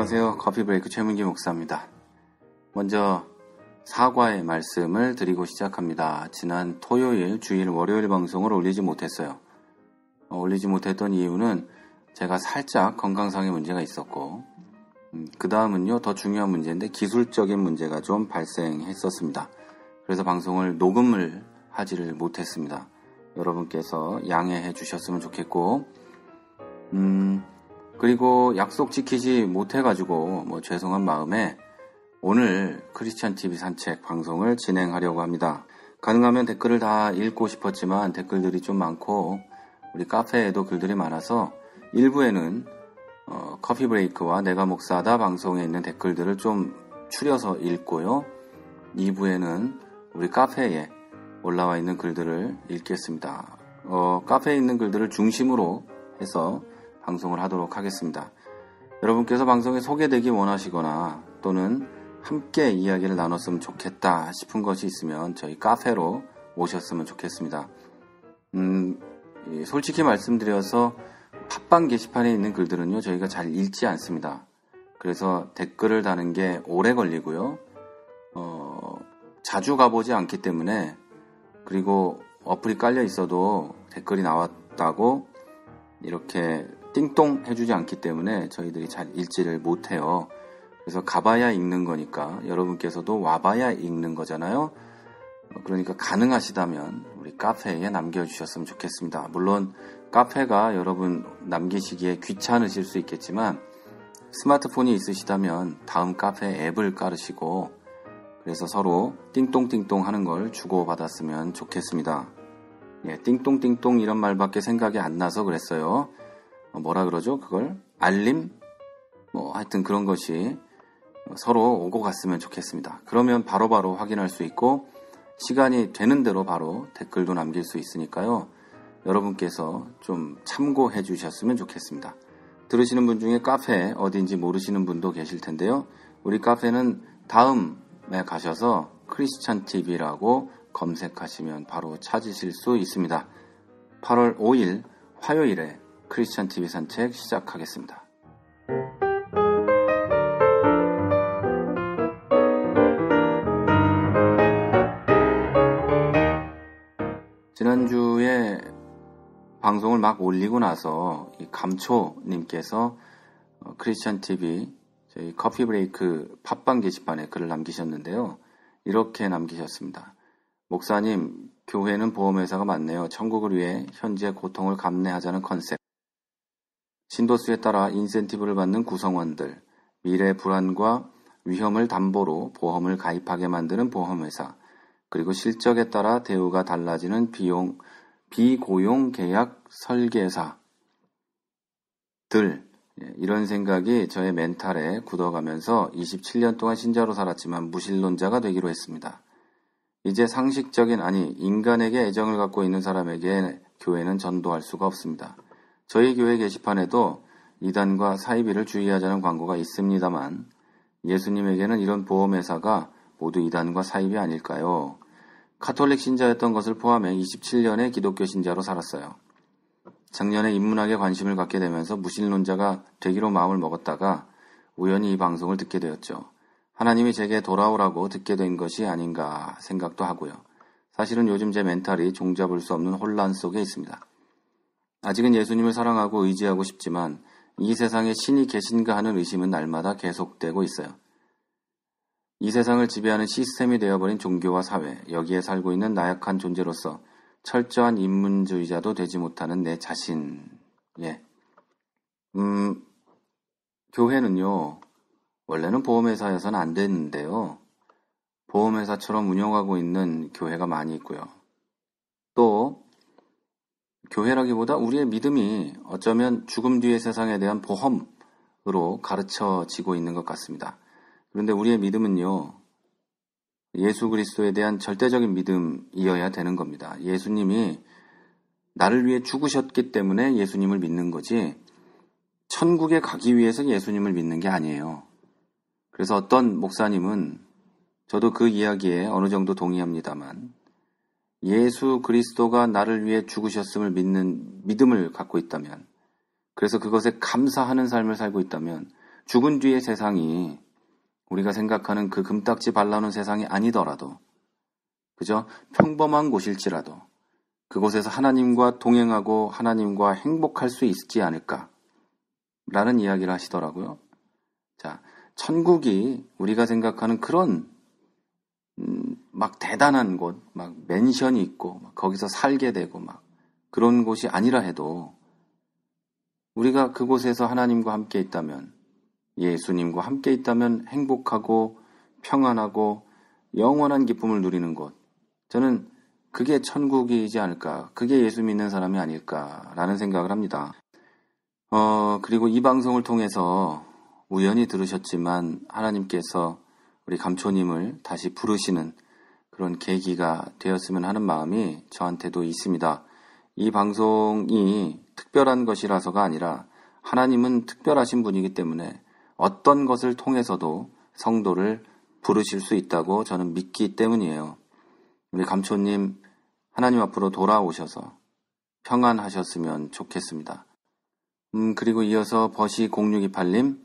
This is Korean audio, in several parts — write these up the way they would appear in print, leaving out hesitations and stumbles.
안녕하세요. 커피브레이크 최문기 목사입니다. 먼저 사과의 말씀을 드리고 시작합니다. 지난 토요일, 주일, 월요일 방송을 올리지 못했어요. 올리지 못했던 이유는 제가 살짝 건강상의 문제가 있었고 그 다음은요, 더 중요한 문제인데 기술적인 문제가 좀 발생했었습니다. 그래서 방송을 녹음을 하지를 못했습니다. 여러분께서 양해해 주셨으면 좋겠고 그리고 약속 지키지 못해가지고 죄송한 마음에 오늘 크리스찬 TV 산책 방송을 진행하려고 합니다. 가능하면 댓글을 다 읽고 싶었지만 댓글들이 좀 많고 우리 카페에도 글들이 많아서 1부에는 커피 브레이크와 내가 목사다 방송에 있는 댓글들을 좀 추려서 읽고요. 2부에는 우리 카페에 올라와 있는 글들을 읽겠습니다. 카페에 있는 글들을 중심으로 해서 방송을 하도록 하겠습니다. 여러분께서 방송에 소개되기 원하시거나 또는 함께 이야기를 나눴으면 좋겠다 싶은 것이 있으면 저희 카페로 오셨으면 좋겠습니다. 솔직히 말씀드려서 팟빵 게시판에 있는 글들은요, 저희가 잘 읽지 않습니다. 그래서 댓글을 다는 게 오래 걸리고요. 자주 가보지 않기 때문에, 그리고 어플이 깔려 있어도 댓글이 나왔다고 이렇게 띵동 해주지 않기 때문에 저희들이 잘 읽지를 못해요. 그래서 가봐야 읽는 거니까 여러분께서도 와봐야 읽는 거잖아요. 그러니까 가능하시다면 우리 카페에 남겨주셨으면 좋겠습니다. 물론 카페가 여러분 남기시기에 귀찮으실 수 있겠지만 스마트폰이 있으시다면 다음 카페 앱을 깔으시고 그래서 서로 띵동띵동 하는 걸 주고받았으면 좋겠습니다. 띵동띵동 이런 말밖에 생각이 안 나서 그랬어요. 뭐라 그러죠? 그걸? 알림? 하여튼 그런 것이 서로 오고 갔으면 좋겠습니다. 그러면 바로바로 확인할 수 있고 시간이 되는 대로 바로 댓글도 남길 수 있으니까요. 여러분께서 좀 참고해 주셨으면 좋겠습니다. 들으시는 분 중에 카페 어딘지 모르시는 분도 계실 텐데요. 우리 카페는 다음에 가셔서 크리스찬 TV라고 검색하시면 바로 찾으실 수 있습니다. 8월 5일 화요일에 크리스찬 TV 산책 시작하겠습니다. 지난주에 방송을 막 올리고 나서 이 감초님께서 크리스찬 TV 저희 커피 브레이크 팟빵 게시판에 글을 남기셨는데요. 이렇게 남기셨습니다. 목사님, 교회는 보험회사가 많네요. 천국을 위해 현재 고통을 감내하자는 컨셉. 신도수에 따라 인센티브를 받는 구성원들, 미래 불안과 위험을 담보로 보험을 가입하게 만드는 보험회사, 그리고 실적에 따라 대우가 달라지는 비고용 계약 설계사들, 이런 생각이 저의 멘탈에 굳어가면서 27년 동안 신자로 살았지만 무신론자가 되기로 했습니다. 이제 상식적인 인간에게 애정을 갖고 있는 사람에게 교회는 전도할 수가 없습니다. 저희 교회 게시판에도 이단과 사이비를 주의하자는 광고가 있습니다만 예수님에게는 이런 보험회사가 모두 이단과 사이비 아닐까요? 카톨릭 신자였던 것을 포함해 27년의 기독교 신자로 살았어요. 작년에 인문학에 관심을 갖게 되면서 무신론자가 되기로 마음을 먹었다가 우연히 이 방송을 듣게 되었죠. 하나님이 제게 돌아오라고 듣게 된 것이 아닌가 생각도 하고요. 사실은 요즘 제 멘탈이 종잡을 수 없는 혼란 속에 있습니다. 아직은 예수님을 사랑하고 의지하고 싶지만 이 세상에 신이 계신가 하는 의심은 날마다 계속되고 있어요. 이 세상을 지배하는 시스템이 되어버린 종교와 사회, 여기에 살고 있는 나약한 존재로서 철저한 인문주의자도 되지 못하는 내 자신. 교회는요, 원래는 보험회사여서는 안 되는데요. 보험회사처럼 운영하고 있는 교회가 많이 있고요. 또 교회라기보다 우리의 믿음이 어쩌면 죽음 뒤의 세상에 대한 보험으로 가르쳐지고 있는 것 같습니다. 그런데 우리의 믿음은요, 예수 그리스도에 대한 절대적인 믿음이어야 되는 겁니다. 예수님이 나를 위해 죽으셨기 때문에 예수님을 믿는 거지 천국에 가기 위해서 예수님을 믿는 게 아니에요. 그래서 어떤 목사님은 저도 그 이야기에 어느 정도 동의합니다만 예수 그리스도가 나를 위해 죽으셨음을 믿는 믿음을 갖고 있다면, 그래서 그것에 감사하는 삶을 살고 있다면 죽은 뒤의 세상이 우리가 생각하는 그 금딱지 발라놓은 세상이 아니더라도, 그저 평범한 곳일지라도 그곳에서 하나님과 동행하고 하나님과 행복할 수 있지 않을까 라는 이야기를 하시더라고요. 자, 천국이 우리가 생각하는 그런 막 대단한 곳, 막 맨션이 있고 막 거기서 살게 되고 막 그런 곳이 아니라 해도 우리가 그곳에서 하나님과 함께 있다면, 예수님과 함께 있다면 행복하고 평안하고 영원한 기쁨을 누리는 곳, 저는 그게 천국이지 않을까, 그게 예수 믿는 사람이 아닐까라는 생각을 합니다. 그리고 이 방송을 통해서 우연히 들으셨지만 하나님께서 우리 감초님을 다시 부르시는 그런 계기가 되었으면 하는 마음이 저한테도 있습니다. 이 방송이 특별한 것이라서가 아니라 하나님은 특별하신 분이기 때문에 어떤 것을 통해서도 성도를 부르실 수 있다고 저는 믿기 때문이에요. 우리 감초님 하나님 앞으로 돌아오셔서 평안하셨으면 좋겠습니다. 그리고 이어서 버시0628님,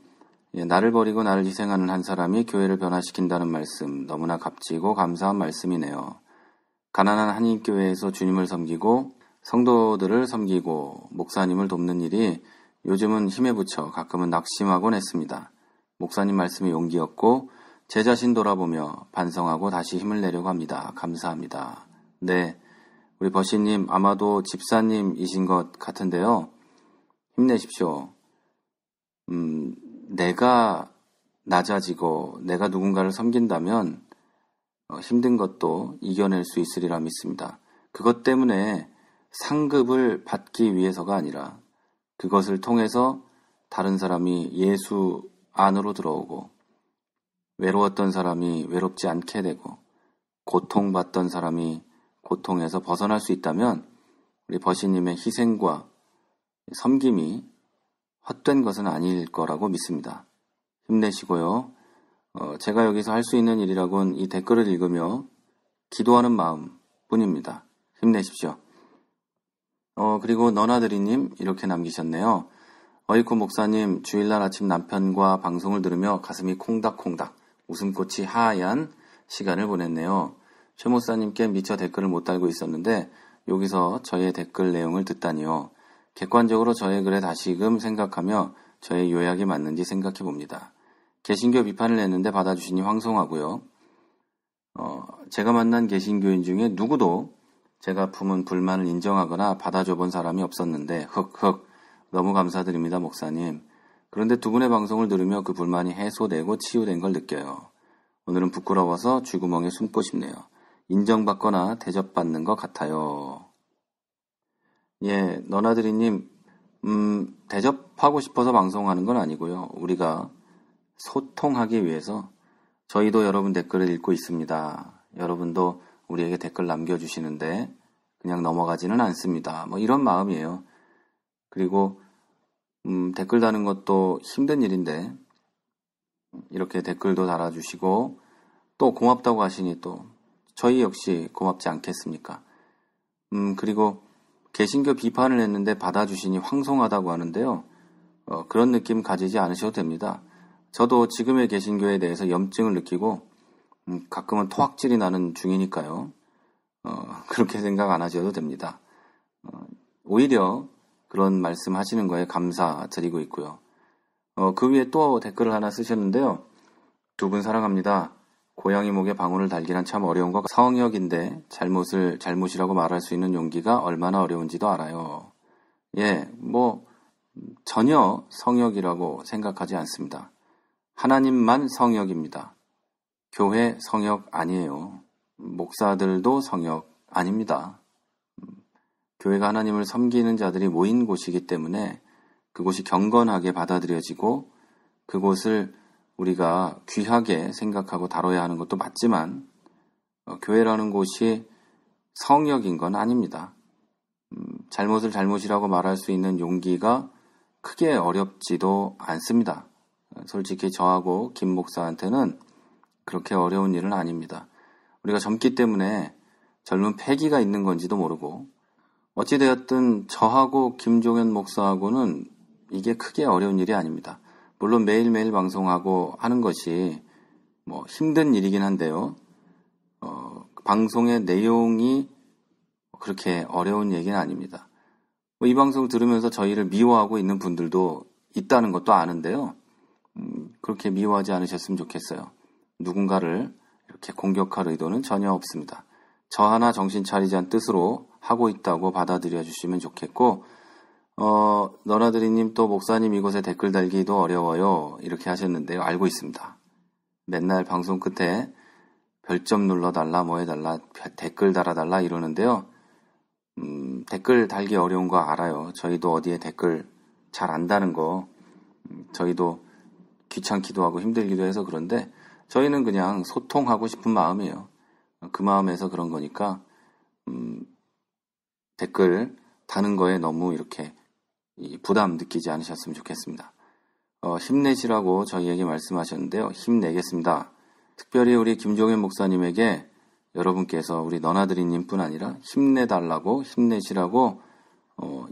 나를 버리고 나를 희생하는 한 사람이 교회를 변화시킨다는 말씀, 너무나 값지고 감사한 말씀이네요. 가난한 한인교회에서 주님을 섬기고 성도들을 섬기고 목사님을 돕는 일이 요즘은 힘에 부쳐 가끔은 낙심하곤 했습니다. 목사님 말씀이 용기였고 제 자신 돌아보며 반성하고 다시 힘을 내려고 합니다. 감사합니다. 네, 우리 버시님 아마도 집사님이신 것 같은데요. 힘내십시오. 내가 낮아지고 내가 누군가를 섬긴다면 힘든 것도 이겨낼 수 있으리라 믿습니다. 그것 때문에 상급을 받기 위해서가 아니라 그것을 통해서 다른 사람이 예수 안으로 들어오고 외로웠던 사람이 외롭지 않게 되고 고통받던 사람이 고통에서 벗어날 수 있다면 우리 버시님의 희생과 섬김이 헛된 것은 아닐 거라고 믿습니다. 힘내시고요. 제가 여기서 할 수 있는 일이라곤 이 댓글을 읽으며 기도하는 마음 뿐입니다. 힘내십시오. 그리고 너나드리님 이렇게 남기셨네요. 어이쿠 목사님, 주일날 아침 남편과 방송을 들으며 가슴이 콩닥콩닥 웃음꽃이 하얀 시간을 보냈네요. 최 목사님께 미처 댓글을 못 달고 있었는데 여기서 저의 댓글 내용을 듣다니요. 객관적으로 저의 글에 다시금 생각하며 저의 요약이 맞는지 생각해 봅니다. 개신교 비판을 냈는데 받아주시니 황송하고요. 제가 만난 개신교인 중에 누구도 제가 품은 불만을 인정하거나 받아줘 본 사람이 없었는데 흑흑 너무 감사드립니다 목사님. 그런데 두 분의 방송을 들으며 그 불만이 해소되고 치유된 걸 느껴요. 오늘은 부끄러워서 쥐구멍에 숨고 싶네요. 인정받거나 대접받는 것 같아요. 예, 너나드리님, 대접하고 싶어서 방송하는 건 아니고요. 우리가 소통하기 위해서 저희도 여러분 댓글을 읽고 있습니다. 여러분도 우리에게 댓글 남겨주시는데 그냥 넘어가지는 않습니다. 뭐 이런 마음이에요. 그리고 댓글 다는 것도 힘든 일인데 이렇게 댓글도 달아주시고 또 고맙다고 하시니 또 저희 역시 고맙지 않겠습니까? 그리고 개신교 비판을 했는데 받아주시니 황송하다고 하는데요. 그런 느낌 가지지 않으셔도 됩니다. 저도 지금의 개신교에 대해서 염증을 느끼고 가끔은 토악질이 나는 중이니까요. 그렇게 생각 안 하셔도 됩니다. 오히려 그런 말씀 하시는 거에 감사드리고 있고요. 그 위에 또 댓글을 하나 쓰셨는데요. 두 분 사랑합니다. 고양이 목에 방울을 달기란 참 어려운 거 성역인데 잘못을 잘못이라고 말할 수 있는 용기가 얼마나 어려운지도 알아요. 예, 전혀 성역이라고 생각하지 않습니다. 하나님만 성역입니다. 교회 성역 아니에요. 목사들도 성역 아닙니다. 교회가 하나님을 섬기는 자들이 모인 곳이기 때문에 그곳이 경건하게 받아들여지고 그곳을 우리가 귀하게 생각하고 다뤄야 하는 것도 맞지만 교회라는 곳이 성역인 건 아닙니다. 잘못을 잘못이라고 말할 수 있는 용기가 크게 어렵지도 않습니다. 솔직히 저하고 김 목사한테는 그렇게 어려운 일은 아닙니다. 우리가 젊기 때문에 젊은 패기가 있는 건지도 모르고 어찌되었든 저하고 김종현 목사하고는 이게 크게 어려운 일이 아닙니다. 물론 매일매일 방송하고 하는 것이 뭐 힘든 일이긴 한데요. 방송의 내용이 그렇게 어려운 얘기는 아닙니다. 이 방송을 들으면서 저희를 미워하고 있는 분들도 있다는 것도 아는데요. 그렇게 미워하지 않으셨으면 좋겠어요. 누군가를 이렇게 공격할 의도는 전혀 없습니다. 저 하나 정신 차리자는 뜻으로 하고 있다고 받아들여 주시면 좋겠고, 너나드리님 또 목사님 이곳에 댓글 달기도 어려워요. 이렇게 하셨는데요. 알고 있습니다. 맨날 방송 끝에 별점 눌러달라, 뭐 해달라, 댓글 달아달라 이러는데요. 댓글 달기 어려운 거 알아요. 저희도 어디에 댓글 잘 안다는 거, 저희도 귀찮기도 하고 힘들기도 해서 그런데 저희는 그냥 소통하고 싶은 마음이에요. 그 마음에서 그런 거니까 댓글 다는 거에 너무 이렇게 부담 느끼지 않으셨으면 좋겠습니다. 힘내시라고 저희에게 말씀하셨는데요. 힘내겠습니다. 특별히 우리 김종현 목사님에게 여러분께서 우리 너나드리님 뿐 아니라 힘내달라고 힘내시라고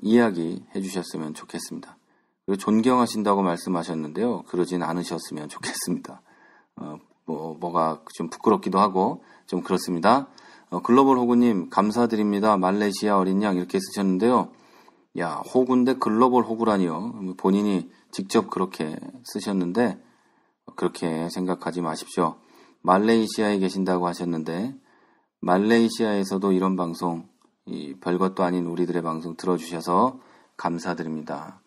이야기해 주셨으면 좋겠습니다. 그리고 존경하신다고 말씀하셨는데요. 그러진 않으셨으면 좋겠습니다. 뭐가 좀 부끄럽기도 하고 좀 그렇습니다. 글로벌 호구님 감사드립니다. 말레이시아 어린 양 이렇게 쓰셨는데요. 야, 호구인데 글로벌 호구라니요. 본인이 직접 그렇게 쓰셨는데 그렇게 생각하지 마십시오. 말레이시아에 계신다고 하셨는데 말레이시아에서도 이런 방송, 별것도 아닌 우리들의 방송 들어주셔서 감사드립니다.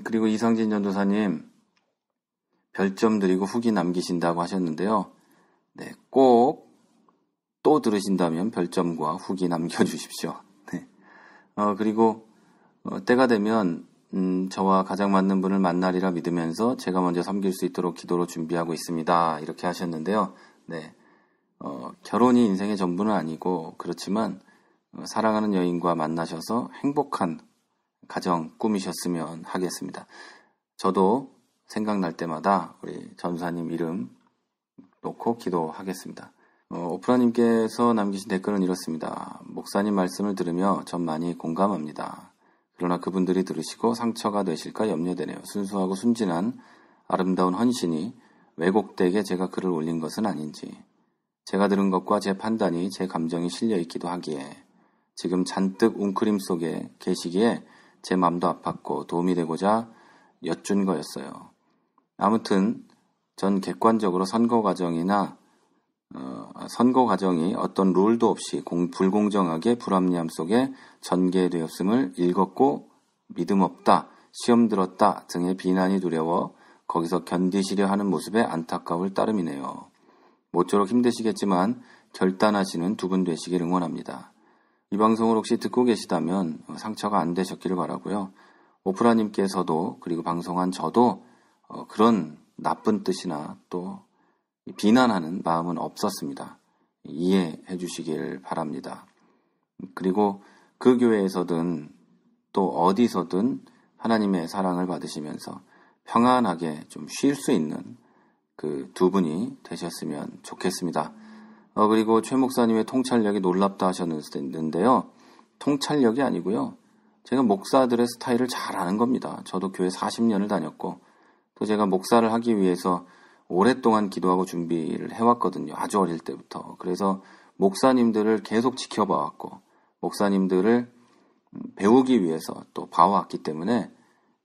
그리고 이상진 전도사님 별점 드리고 후기 남기신다고 하셨는데요. 네, 꼭 또 들으신다면 별점과 후기 남겨주십시오. 네. 그리고 때가 되면 저와 가장 맞는 분을 만나리라 믿으면서 제가 먼저 섬길 수 있도록 기도로 준비하고 있습니다. 이렇게 하셨는데요. 네, 결혼이 인생의 전부는 아니고 그렇지만 사랑하는 여인과 만나셔서 행복한 가정 꾸미셨으면 하겠습니다. 저도 생각날 때마다 우리 전사님 이름 놓고 기도하겠습니다. 오프라님께서 남기신 댓글은 이렇습니다. 목사님 말씀을 들으며 전 많이 공감합니다. 그러나 그분들이 들으시고 상처가 되실까 염려되네요. 순수하고 순진한 아름다운 헌신이 왜곡되게 제가 글을 올린 것은 아닌지, 제가 들은 것과 제 판단이 제 감정이 실려 있기도 하기에 지금 잔뜩 웅크림 속에 계시기에 제 마음도 아팠고 도움이 되고자 여쭌 거였어요. 아무튼 전 객관적으로 선거 과정이 어떤 룰도 없이 불공정하게 불합리함 속에 전개되었음을 읽었고 믿음 없다, 시험 들었다 등의 비난이 두려워 거기서 견디시려 하는 모습에 안타까울 따름이네요. 모쪼록 힘드시겠지만 결단하시는 두 분 되시길 응원합니다. 이 방송을 혹시 듣고 계시다면 상처가 안 되셨기를 바라고요. 오프라님께서도 그리고 방송한 저도 그런 나쁜 뜻이나 또 비난하는 마음은 없었습니다. 이해해 주시길 바랍니다. 그리고 그 교회에서든 또 어디서든 하나님의 사랑을 받으시면서 평안하게 좀 쉴 수 있는 그 두 분이 되셨으면 좋겠습니다. 그리고 최 목사님의 통찰력이 놀랍다 하셨는데요. 통찰력이 아니고요. 제가 목사들의 스타일을 잘 아는 겁니다. 저도 교회 40년을 다녔고 또 제가 목사를 하기 위해서 오랫동안 기도하고 준비를 해왔거든요. 아주 어릴 때부터. 그래서 목사님들을 계속 지켜봐왔고 목사님들을 배우기 위해서 또 봐왔기 때문에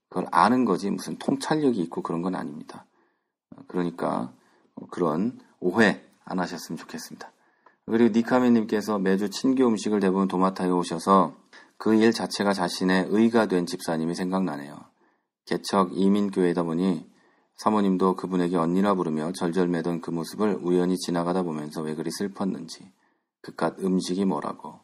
그걸 아는 거지 무슨 통찰력이 있고 그런 건 아닙니다. 그러니까 그런 오해 안 하셨으면 좋겠습니다. 그리고 니카메님께서 매주 친교 음식을 대부분 도맡아에 오셔서 그 일 자체가 자신의 의가 된 집사님이 생각나네요. 개척 이민교회다 보니 사모님도 그분에게 언니라 부르며 절절매던 그 모습을 우연히 지나가다 보면서 왜 그리 슬펐는지, 그깟 음식이 뭐라고,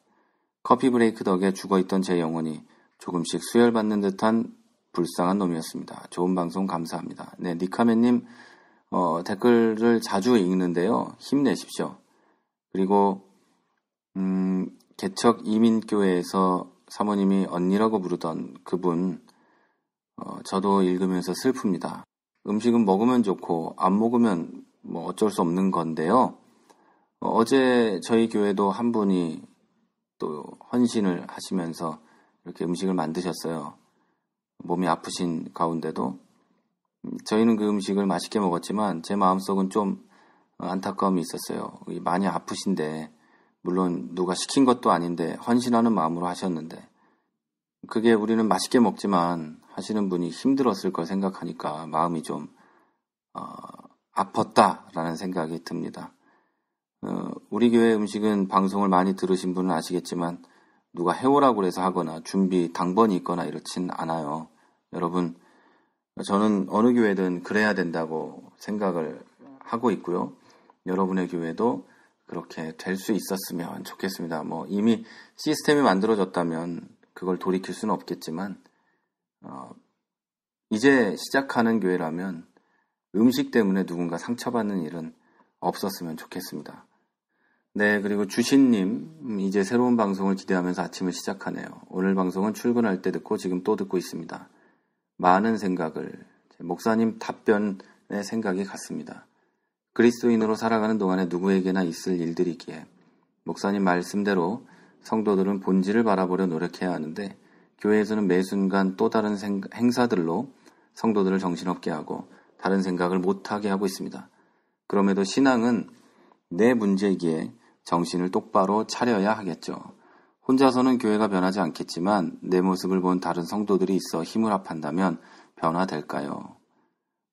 커피 브레이크 덕에 죽어있던 제 영혼이 조금씩 수혈받는 듯한 불쌍한 놈이었습니다. 좋은 방송 감사합니다. 네, 니카메님 댓글을 자주 읽는데요. 힘내십시오. 그리고 개척 이민교회에서 사모님이 언니라고 부르던 그분 저도 읽으면서 슬픕니다. 음식은 먹으면 좋고 안 먹으면 뭐 어쩔 수 없는 건데요. 어제 저희 교회도 한 분이 또 헌신을 하시면서 이렇게 음식을 만드셨어요. 몸이 아프신 가운데도 저희는 그 음식을 맛있게 먹었지만 제 마음속은 좀 안타까움이 있었어요. 많이 아프신데, 물론 누가 시킨 것도 아닌데 헌신하는 마음으로 하셨는데, 그게 우리는 맛있게 먹지만 하시는 분이 힘들었을 걸 생각하니까 마음이 좀 아팠다라는 생각이 듭니다. 우리 교회 음식은 방송을 많이 들으신 분은 아시겠지만 누가 해오라고 해서 하거나 준비 당번이 있거나 이렇진 않아요. 여러분, 저는 어느 교회든 그래야 된다고 생각을 하고 있고요. 여러분의 교회도 그렇게 될 수 있었으면 좋겠습니다. 뭐 이미 시스템이 만들어졌다면 그걸 돌이킬 수는 없겠지만 이제 시작하는 교회라면 음식 때문에 누군가 상처받는 일은 없었으면 좋겠습니다. 네, 그리고 주신님, 이제 새로운 방송을 기대하면서 아침을 시작하네요. 오늘 방송은 출근할 때 듣고 지금 또 듣고 있습니다. 많은 생각을, 목사님 답변의 생각이 같습니다. 그리스도인으로 살아가는 동안에 누구에게나 있을 일들이기에 목사님 말씀대로 성도들은 본질을 바라보려 노력해야 하는데 교회에서는 매 순간 또 다른 행사들로 성도들을 정신없게 하고 다른 생각을 못하게 하고 있습니다. 그럼에도 신앙은 내 문제이기에 정신을 똑바로 차려야 하겠죠. 혼자서는 교회가 변하지 않겠지만 내 모습을 본 다른 성도들이 있어 힘을 합한다면 변화될까요?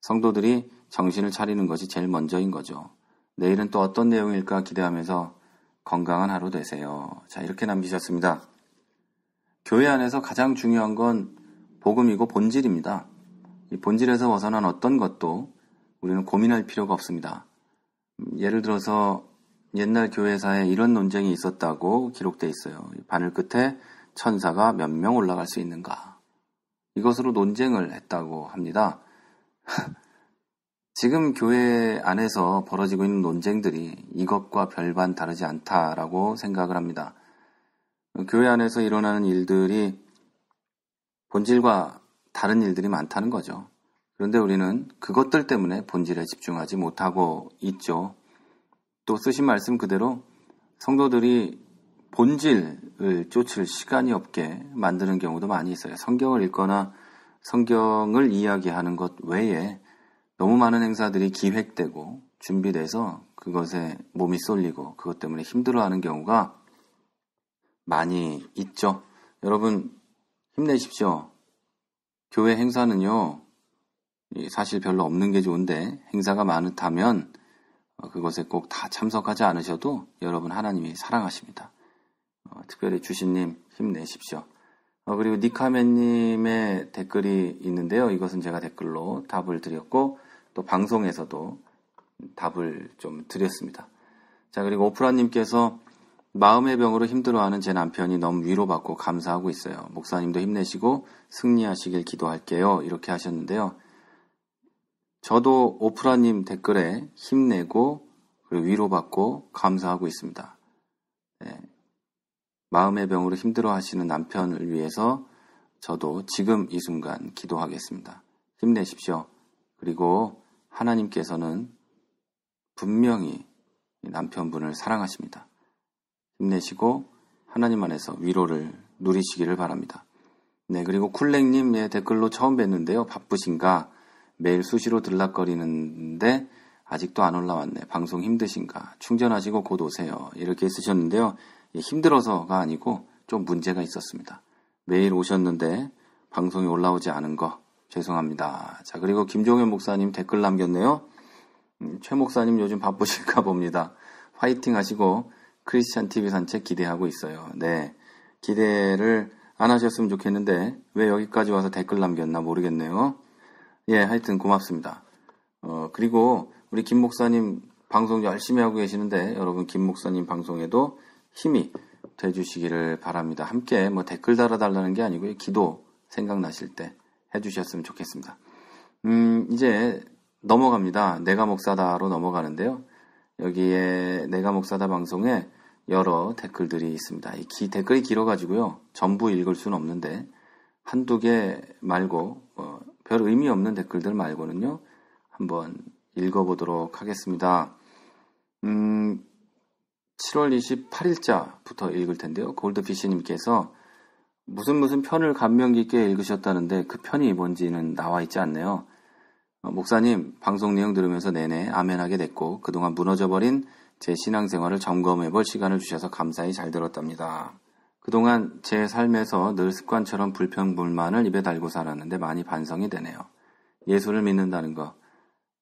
성도들이 정신을 차리는 것이 제일 먼저인 거죠. 내일은 또 어떤 내용일까 기대하면서 건강한 하루 되세요. 자, 이렇게 남기셨습니다. 교회 안에서 가장 중요한 건 복음이고 본질입니다. 이 본질에서 벗어난 어떤 것도 우리는 고민할 필요가 없습니다. 예를 들어서 옛날 교회사에 이런 논쟁이 있었다고 기록되어 있어요. 바늘 끝에 천사가 몇 명 올라갈 수 있는가? 이것으로 논쟁을 했다고 합니다. 지금 교회 안에서 벌어지고 있는 논쟁들이 이것과 별반 다르지 않다라고 생각을 합니다. 교회 안에서 일어나는 일들이 본질과 다른 일들이 많다는 거죠. 그런데 우리는 그것들 때문에 본질에 집중하지 못하고 있죠. 또 쓰신 말씀 그대로 성도들이 본질을 쫓을 시간이 없게 만드는 경우도 많이 있어요. 성경을 읽거나 성경을 이야기하는 것 외에 너무 많은 행사들이 기획되고 준비돼서 그것에 몸이 쏠리고 그것 때문에 힘들어하는 경우가 많이 있죠. 여러분 힘내십시오. 교회 행사는요, 사실 별로 없는 게 좋은데 행사가 많다면 그것에 꼭 다 참석하지 않으셔도 여러분 하나님이 사랑하십니다. 특별히 주신님 힘내십시오. 그리고 니카맨님의 댓글이 있는데요. 이것은 제가 댓글로 답을 드렸고 또 방송에서도 답을 좀 드렸습니다. 자, 그리고 오프라님께서 마음의 병으로 힘들어하는 제 남편이 너무 위로받고 감사하고 있어요. 목사님도 힘내시고 승리하시길 기도할게요. 이렇게 하셨는데요. 저도 오프라님 댓글에 힘내고 그리고 위로받고 감사하고 있습니다. 네. 마음의 병으로 힘들어하시는 남편을 위해서 저도 지금 이 순간 기도하겠습니다. 힘내십시오. 그리고 하나님께서는 분명히 남편분을 사랑하십니다. 힘내시고 하나님 안에서 위로를 누리시기를 바랍니다. 네, 그리고 쿨랭님의 댓글로 처음 뵀는데요. 바쁘신가? 매일 수시로 들락거리는데 아직도 안 올라왔네. 방송 힘드신가? 충전하시고 곧 오세요. 이렇게 쓰셨는데요. 힘들어서가 아니고 좀 문제가 있었습니다. 매일 오셨는데 방송이 올라오지 않은 거 죄송합니다. 자, 그리고 김종현 목사님 댓글 남겼네요. 최 목사님 요즘 바쁘실까 봅니다. 화이팅 하시고 크리스찬 TV 산책 기대하고 있어요. 네, 기대를 안 하셨으면 좋겠는데 왜 여기까지 와서 댓글 남겼나 모르겠네요. 예, 하여튼 고맙습니다. 그리고 우리 김 목사님 방송 열심히 하고 계시는데 여러분 김 목사님 방송에도 힘이 돼주시기를 바랍니다. 함께 뭐 댓글 달아달라는 게 아니고요. 기도 생각나실 때 해주셨으면 좋겠습니다. 이제 넘어갑니다. 내가 목사다로 넘어가는데요. 여기에 내가 목사다 방송에 여러 댓글들이 있습니다. 댓글이 길어가지고요. 전부 읽을 수는 없는데 한두 개 말고 별 의미 없는 댓글들 말고는요. 한번 읽어보도록 하겠습니다. 7월 28일자부터 읽을 텐데요. 골드피쉬님께서 무슨 편을 감명 깊게 읽으셨다는데 그 편이 뭔지는 나와 있지 않네요. 목사님, 방송 내용 들으면서 내내 아멘하게 됐고 그동안 무너져버린 제 신앙생활을 점검해볼 시간을 주셔서 감사히 잘 들었답니다. 그동안 제 삶에서 늘 습관처럼 불평불만을 입에 달고 살았는데 많이 반성이 되네요. 예수를 믿는다는 거,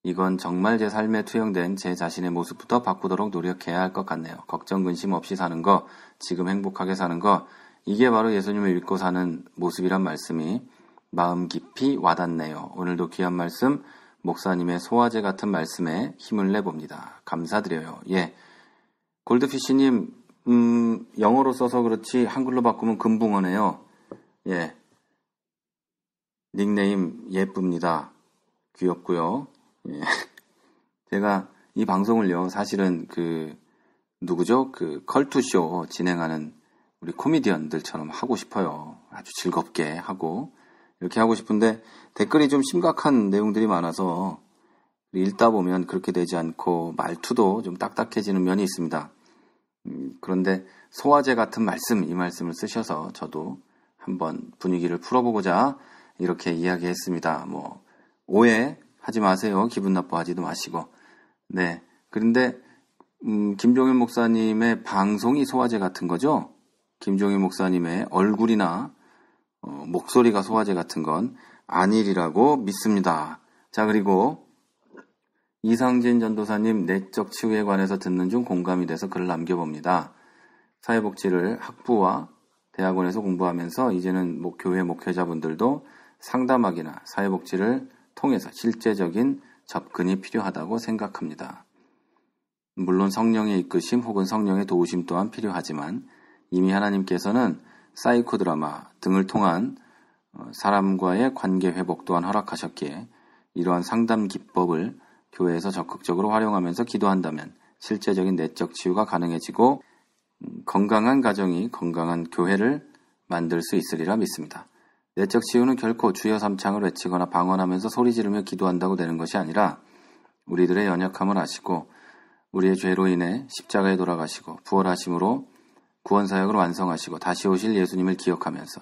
이건 정말 제 삶에 투영된 제 자신의 모습부터 바꾸도록 노력해야 할 것 같네요. 걱정 근심 없이 사는 거, 지금 행복하게 사는 거, 이게 바로 예수님을 믿고 사는 모습이란 말씀이 마음 깊이 와닿네요. 오늘도 귀한 말씀, 목사님의 소화제 같은 말씀에 힘을 내봅니다. 감사드려요. 예, 골드피쉬님, 영어로 써서 그렇지 한글로 바꾸면 금붕어네요. 예, 닉네임 예쁩니다. 귀엽고요. 예. 제가 이 방송을요, 사실은 누구죠? 컬투쇼 진행하는 우리 코미디언들처럼 하고 싶어요. 아주 즐겁게 하고, 이렇게 하고 싶은데, 댓글이 좀 심각한 내용들이 많아서, 읽다 보면 그렇게 되지 않고, 말투도 좀 딱딱해지는 면이 있습니다. 그런데, 소화제 같은 말씀, 이 말씀을 쓰셔서 저도 한번 분위기를 풀어보고자 이렇게 이야기했습니다. 오해하지 마세요. 기분 나빠하지도 마시고. 네. 그런데, 김종현 목사님의 방송이 소화제 같은 거죠? 김종현 목사님의 얼굴이나, 목소리가 소화제 같은 건 아니리라고 믿습니다. 자, 그리고, 이상진 전도사님 내적 치유에 관해서 듣는 중 공감이 돼서 글을 남겨봅니다. 사회복지를 학부와 대학원에서 공부하면서 이제는 교회 목회자분들도 상담학이나 사회복지를 통해서 실제적인 접근이 필요하다고 생각합니다. 물론 성령의 이끄심 혹은 성령의 도우심 또한 필요하지만 이미 하나님께서는 사이코 드라마 등을 통한 사람과의 관계 회복 또한 허락하셨기에 이러한 상담 기법을 교회에서 적극적으로 활용하면서 기도한다면 실제적인 내적 치유가 가능해지고 건강한 가정이 건강한 교회를 만들 수 있으리라 믿습니다. 내적 치유는 결코 주여 삼창을 외치거나 방언하면서 소리 지르며 기도한다고 되는 것이 아니라 우리들의 연약함을 아시고 우리의 죄로 인해 십자가에 돌아가시고 부활하심으로 구원사역을 완성하시고 다시 오실 예수님을 기억하면서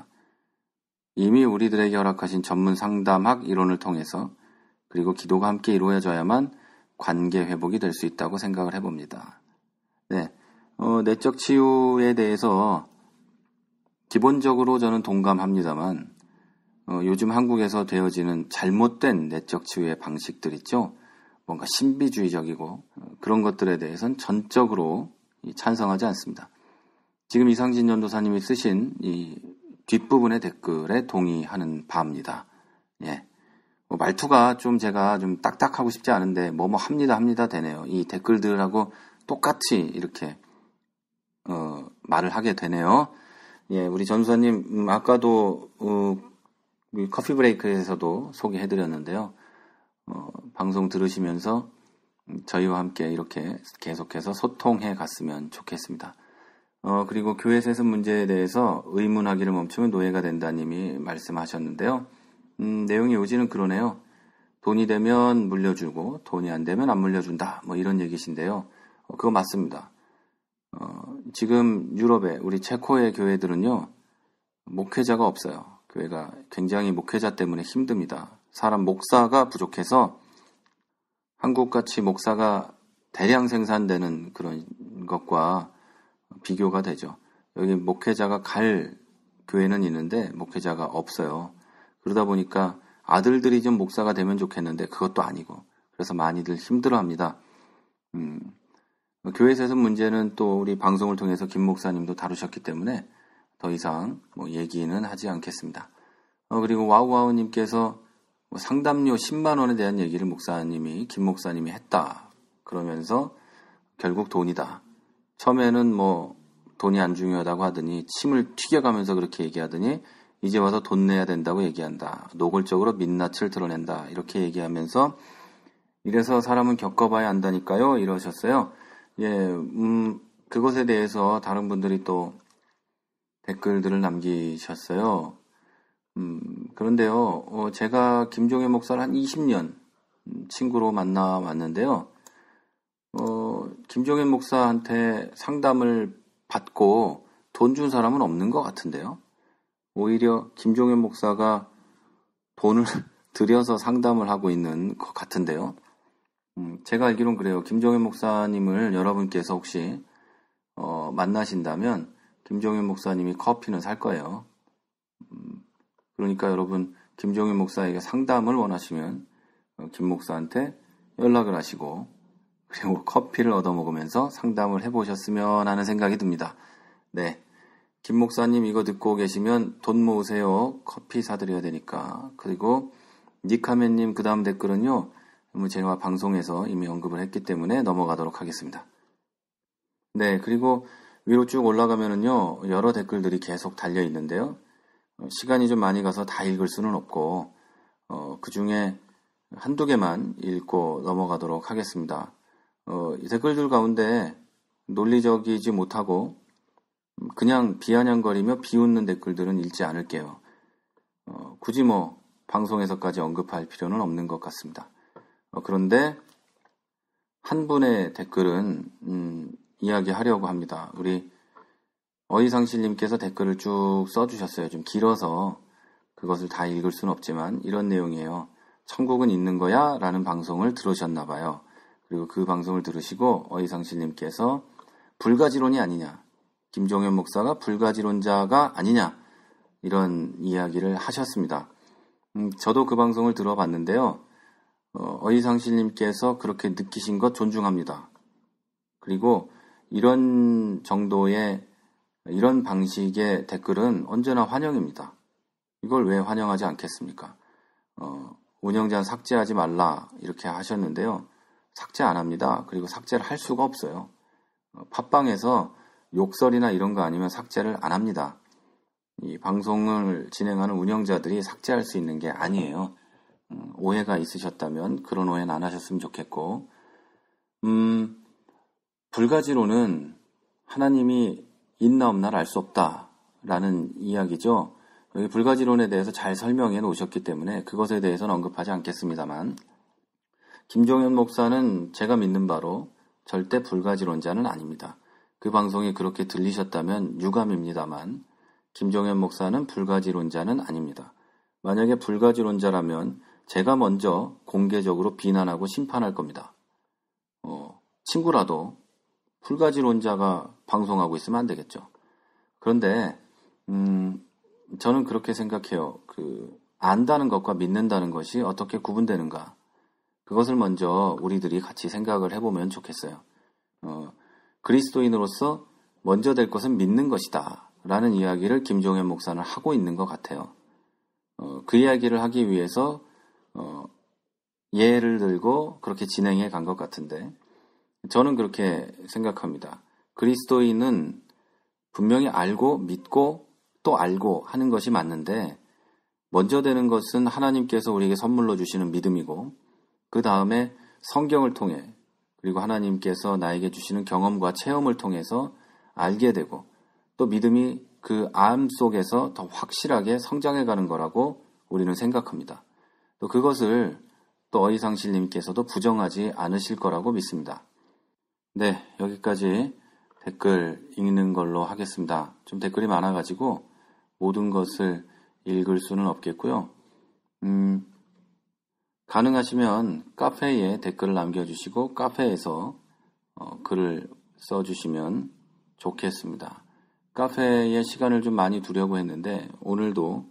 이미 우리들에게 허락하신 전문 상담학 이론을 통해서 그리고 기도가 함께 이루어져야만 관계 회복이 될 수 있다고 생각을 해봅니다. 네, 내적 치유에 대해서 기본적으로 저는 동감합니다만 요즘 한국에서 되어지는 잘못된 내적 치유의 방식들 있죠. 뭔가 신비주의적이고 그런 것들에 대해서는 전적으로 찬성하지 않습니다. 지금 이상진 전도사님이 쓰신 이 뒷부분의 댓글에 동의하는 바입니다. 예. 말투가 좀 제가 좀 딱딱하고 싶지 않은데 합니다 되네요. 이 댓글들하고 똑같이 이렇게 말을 하게 되네요. 예, 우리 전도사님 아까도 커피 브레이크에서도 소개해드렸는데요. 방송 들으시면서 저희와 함께 이렇게 계속해서 소통해 갔으면 좋겠습니다. 그리고 교회 세습 문제에 대해서 의문하기를 멈추면 노예가 된다님이 말씀하셨는데요. 내용이 요지는 그러네요. 돈이 되면 물려주고 돈이 안 되면 안 물려준다. 이런 얘기신데요. 그거 맞습니다. 지금 유럽의 우리 체코의 교회들은요. 목회자가 없어요. 교회가 굉장히 목회자 때문에 힘듭니다. 사람 목사가 부족해서 한국같이 목사가 대량 생산되는 그런 것과 비교가 되죠. 여기 목회자가 갈 교회는 있는데 목회자가 없어요. 그러다 보니까 아들들이 좀 목사가 되면 좋겠는데 그것도 아니고 그래서 많이들 힘들어합니다. 교회 세습 문제는 또 우리 방송을 통해서 김 목사님도 다루셨기 때문에 더 이상 얘기는 하지 않겠습니다. 그리고 와우와우님께서 상담료 10만 원에 대한 얘기를 김 목사님이 했다. 그러면서 결국 돈이다. 처음에는 돈이 안 중요하다고 하더니 침을 튀겨가면서 그렇게 얘기하더니 이제 와서 돈 내야 된다고 얘기한다. 노골적으로 민낯을 드러낸다. 이렇게 얘기하면서 이래서 사람은 겪어봐야 안다니까요. 이러셨어요. 예, 그것에 대해서 다른 분들이 또 댓글들을 남기셨어요. 그런데요, 제가 김종현 목사를 한 20년 친구로 만나 왔는데요. 김종현 목사한테 상담을 받고 돈 준 사람은 없는 것 같은데요. 오히려 김종현 목사가 돈을 들여서 상담을 하고 있는 것 같은데요. 제가 알기론 그래요. 김종현 목사님을 여러분께서 혹시 만나신다면 김종현 목사님이 커피는 살 거예요. 그러니까 여러분 김종현 목사에게 상담을 원하시면 김 목사한테 연락을 하시고 그리고 커피를 얻어먹으면서 상담을 해보셨으면 하는 생각이 듭니다. 네, 김 목사님 이거 듣고 계시면 돈 모으세요. 커피 사드려야 되니까. 그리고 니카맨님 그 다음 댓글은요. 제가 방송에서 이미 언급을 했기 때문에 넘어가도록 하겠습니다. 네, 그리고 위로 쭉 올라가면은요. 여러 댓글들이 계속 달려 있는데요. 시간이 좀 많이 가서 다 읽을 수는 없고 그 중에 한두 개만 읽고 넘어가도록 하겠습니다. 이 댓글들 가운데 논리적이지 못하고 그냥 비아냥거리며 비웃는 댓글들은 읽지 않을게요. 굳이 뭐 방송에서까지 언급할 필요는 없는 것 같습니다. 그런데 한 분의 댓글은 이야기하려고 합니다. 우리 어이상실님께서 댓글을 쭉 써주셨어요. 좀 길어서 그것을 다 읽을 수는 없지만 이런 내용이에요. 천국은 있는 거야? 라는 방송을 들으셨나 봐요. 그리고 그 방송을 들으시고 어이상실님께서 불가지론이 아니냐, 김종현 목사가 불가지론자가 아니냐 이런 이야기를 하셨습니다. 저도 그 방송을 들어봤는데요. 어이상실님께서 그렇게 느끼신 것 존중합니다. 그리고 이런 정도의 이런 방식의 댓글은 언제나 환영입니다. 이걸 왜 환영하지 않겠습니까? 운영자는 삭제하지 말라 이렇게 하셨는데요. 삭제 안 합니다. 그리고 삭제를 할 수가 없어요. 팟빵에서 욕설이나 이런 거 아니면 삭제를 안 합니다. 이 방송을 진행하는 운영자들이 삭제할 수 있는 게 아니에요. 오해가 있으셨다면 그런 오해는 안 하셨으면 좋겠고 불가지론은 하나님이 있나 없나를 알 수 없다라는 이야기죠. 여기 불가지론에 대해서 잘 설명해 놓으셨기 때문에 그것에 대해서는 언급하지 않겠습니다만 김종현 목사는 제가 믿는 바로 절대 불가지론자는 아닙니다. 그 방송이 그렇게 들리셨다면 유감입니다만 김종현 목사는 불가지론자는 아닙니다. 만약에 불가지론자라면 제가 먼저 공개적으로 비난하고 심판할 겁니다. 친구라도 불가지론자가 방송하고 있으면 안 되겠죠. 그런데 저는 그렇게 생각해요. 안다는 것과 믿는다는 것이 어떻게 구분되는가. 그것을 먼저 우리들이 같이 생각을 해보면 좋겠어요. 그리스도인으로서 먼저 될 것은 믿는 것이다 라는 이야기를 김종현 목사는 하고 있는 것 같아요. 그 이야기를 하기 위해서 예를 들고 그렇게 진행해 간 것 같은데 저는 그렇게 생각합니다. 그리스도인은 분명히 알고 믿고 또 알고 하는 것이 맞는데 먼저 되는 것은 하나님께서 우리에게 선물로 주시는 믿음이고 그 다음에 성경을 통해 그리고 하나님께서 나에게 주시는 경험과 체험을 통해서 알게 되고 또 믿음이 그 암 속에서 더 확실하게 성장해가는 거라고 우리는 생각합니다. 또 그것을 또 어이상실님께서도 부정하지 않으실 거라고 믿습니다. 네, 여기까지 댓글 읽는 걸로 하겠습니다. 좀 댓글이 많아가지고 모든 것을 읽을 수는 없겠고요. 가능하시면 카페에 댓글을 남겨주시고 카페에서 글을 써주시면 좋겠습니다. 카페에 시간을 좀 많이 두려고 했는데 오늘도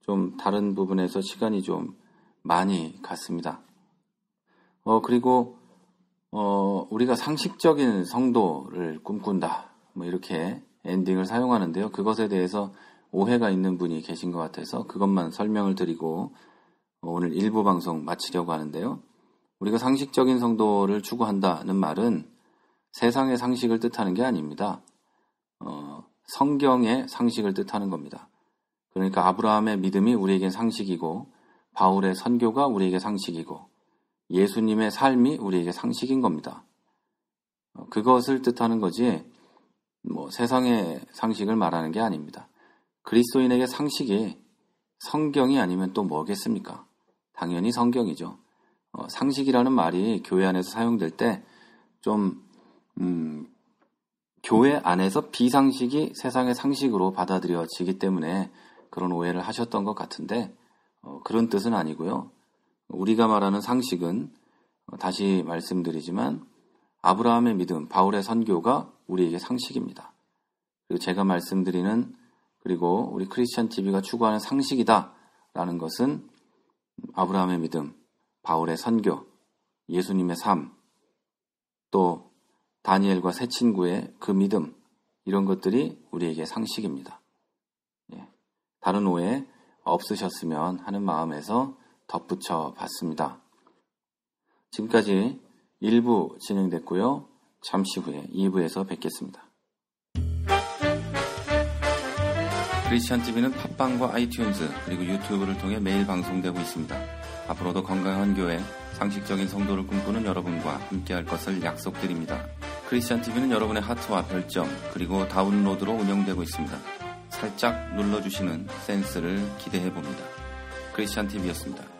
좀 다른 부분에서 시간이 좀 많이 갔습니다. 그리고 우리가 상식적인 성도를 꿈꾼다 뭐 이렇게 엔딩을 사용하는데요. 그것에 대해서 오해가 있는 분이 계신 것 같아서 그것만 설명을 드리고 오늘 일부 방송 마치려고 하는데요. 우리가 상식적인 성도를 추구한다는 말은 세상의 상식을 뜻하는 게 아닙니다. 성경의 상식을 뜻하는 겁니다. 그러니까 아브라함의 믿음이 우리에겐 상식이고 바울의 선교가 우리에게 상식이고 예수님의 삶이 우리에게 상식인 겁니다. 그것을 뜻하는 거지 세상의 상식을 말하는 게 아닙니다. 그리스도인에게 상식이 성경이 아니면 또 뭐겠습니까? 당연히 성경이죠. 상식이라는 말이 교회 안에서 사용될 때 좀 교회 안에서 비상식이 세상의 상식으로 받아들여지기 때문에 그런 오해를 하셨던 것 같은데 그런 뜻은 아니고요. 우리가 말하는 상식은 다시 말씀드리지만 아브라함의 믿음, 바울의 선교가 우리에게 상식입니다. 그리고 제가 말씀드리는 그리고 우리 크리스천 TV가 추구하는 상식이다 라는 것은 아브라함의 믿음, 바울의 선교, 예수님의 삶, 또 다니엘과 세 친구의 그 믿음, 이런 것들이 우리에게 상식입니다. 다른 오해 없으셨으면 하는 마음에서 덧붙여 봤습니다. 지금까지 1부 진행됐고요. 잠시 후에 2부에서 뵙겠습니다. 크리스천 TV는 팟빵과 아이튠즈 그리고 유튜브를 통해 매일 방송되고 있습니다. 앞으로도 건강한 교회, 상식적인 성도를 꿈꾸는 여러분과 함께할 것을 약속드립니다. 크리스천 TV는 여러분의 하트와 별점 그리고 다운로드로 운영되고 있습니다. 살짝 눌러주시는 센스를 기대해봅니다. 크리스천 TV였습니다.